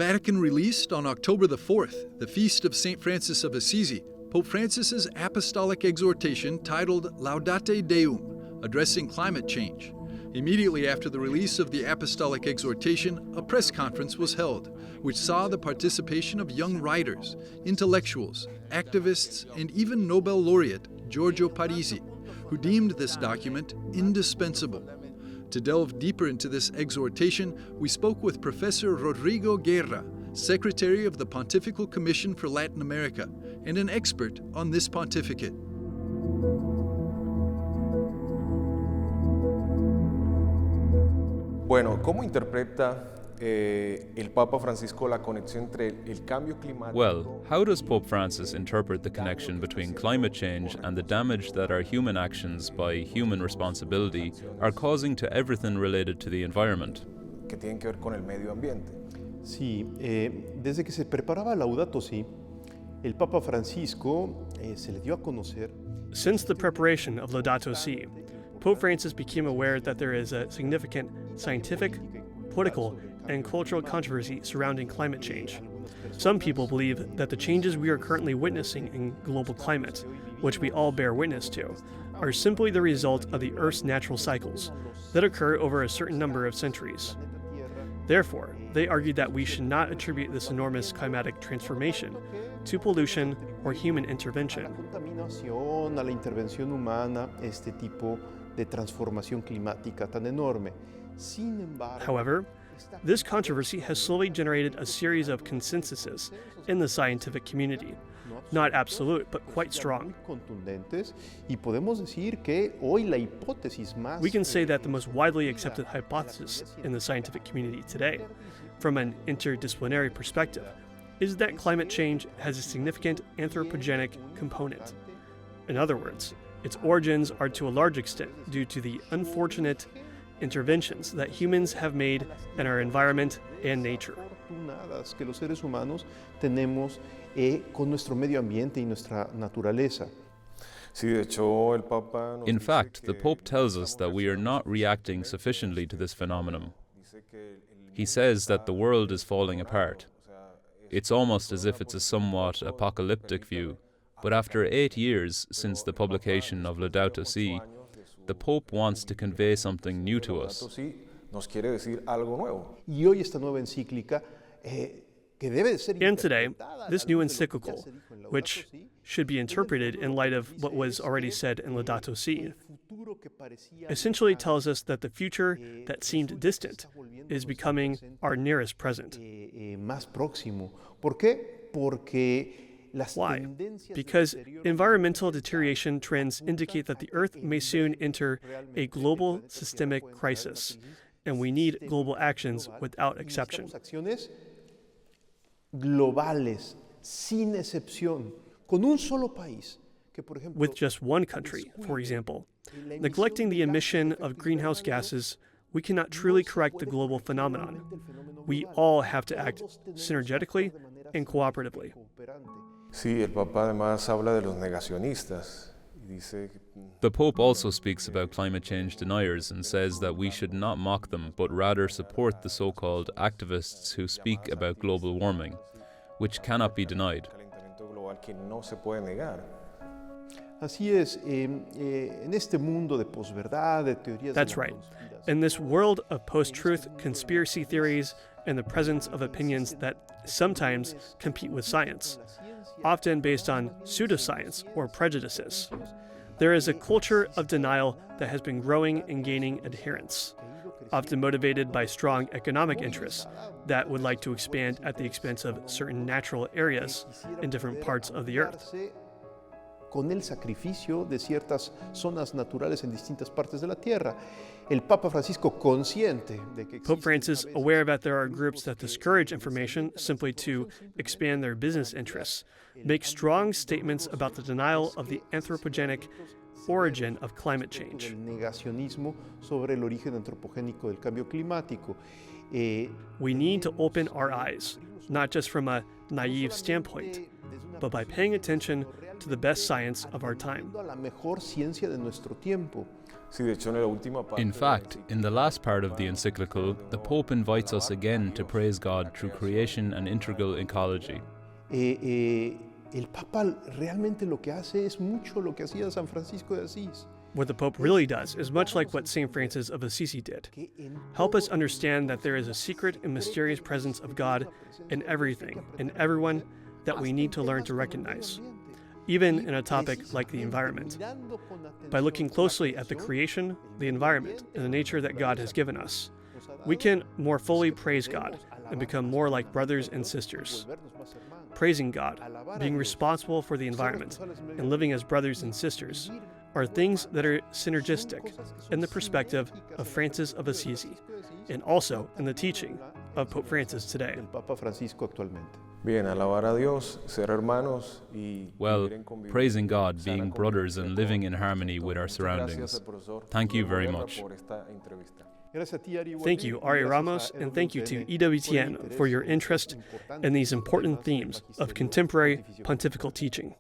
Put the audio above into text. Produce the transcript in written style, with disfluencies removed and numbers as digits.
Vatican released on October the 4th, the feast of Saint Francis of Assisi, Pope Francis's apostolic exhortation titled Laudate Deum, addressing climate change. Immediately after the release of the apostolic exhortation, a press conference was held, which saw the participation of young writers, intellectuals, activists, and even Nobel laureate Giorgio Parisi, who deemed this document indispensable. To delve deeper into this exhortation, we spoke with Professor Rodrigo Guerra, Secretary of the Pontifical Commission for Latin America, and an expert on this pontificate. Bueno, ¿cómo interpreta el Papa Francisco la conexión entre el cambio climático? Well, how does Pope Francis interpret the connection between climate change and the damage that our human actions by human responsibility are causing to everything related to the environment? Que tienen que ver con el medio ambiente. Sí, desde que se preparaba Laudato Si, el Papa Francisco se le dio a conocer. Since the preparation of Laudato Si, Pope Francis became aware that there is a significant scientific, political, and cultural controversy surrounding climate change. Some people believe that the changes we are currently witnessing in global climate, which we all bear witness to, are simply the result of the Earth's natural cycles that occur over a certain number of centuries. Therefore, they argue that we should not attribute this enormous climatic transformation to pollution or human intervention. A la intervención humana, este tipo de transformación climática tan enorme. However, this controversy has slowly generated a series of consensuses in the scientific community, not absolute, but quite strong. We can say that the most widely accepted hypothesis in the scientific community today, from an interdisciplinary perspective, is that climate change has a significant anthropogenic component. In other words, its origins are to a large extent due to the unfortunate interventions that humans have made in our environment and nature. Que los seres humanos tenemos con nuestro medio ambiente y nuestra naturaleza. In fact, the Pope tells us that we are not reacting sufficiently to this phenomenon. He says that the world is falling apart. It's almost as if it's a somewhat apocalyptic view, but after 8 years since the publication of Laudato Si, the Pope wants to convey something new to us. And today, this new encyclical, which should be interpreted in light of what was already said in Laudato Si, essentially tells us that the future that seemed distant is becoming our nearest present. Why? Because environmental deterioration trends indicate that the Earth may soon enter a global systemic crisis, and we need global actions without exception. Globales, sin excepción, con un solo país. With just one country, for example, neglecting the emission of greenhouse gases, we cannot truly correct the global phenomenon. We all have to act synergetically and cooperatively. Sí, el Papa además habla de los negacionistas. The Pope also speaks about climate change deniers and says that we should not mock them, but rather support the so-called activists who speak about global warming, which cannot be denied. Así es, en este mundo de posverdad, de teorías. That's right. In this world of post-truth conspiracy theories and the presence of opinions that sometimes compete with science, often based on pseudoscience or prejudices, there is a culture of denial that has been growing and gaining adherents, often motivated by strong economic interests that would like to expand at the expense of certain natural areas in different parts of the earth. Con el sacrificio de ciertas zonas naturales en distintas partes de la tierra. El Papa Francisco, consciente de que Pope Francis, aware that there are groups that discourage information simply to expand their business interests, make strong statements about the denial of the anthropogenic origin of climate change. El negacionismo sobre el origen antropogénico del cambio climático. We need to open our eyes, not just from a naive standpoint, but by paying attention to the best science of our time. La mejor ciencia de nuestro tiempo. In fact, in the last part of the encyclical, the Pope invites us again to praise God through creation and integral ecology. El Papa realmente lo que hace es mucho lo que hacía San Francisco de Asís. What the Pope really does is much like what Saint Francis of Assisi did. Help us understand that there is a secret and mysterious presence of God in everything, in everyone, that we need to learn to recognize, even in a topic like the environment. By looking closely at the creation, the environment, and the nature that God has given us, we can more fully praise God and become more like brothers and sisters. Praising God, being responsible for the environment, and living as brothers and sisters are things that are synergistic in the perspective of Francis of Assisi, and also in the teaching of Pope Francis today. Well, praising God, being brothers and living in harmony with our surroundings. Thank you very much. Thank you, Ary Ramos, and thank you to EWTN for your interest in these important themes of contemporary pontifical teaching.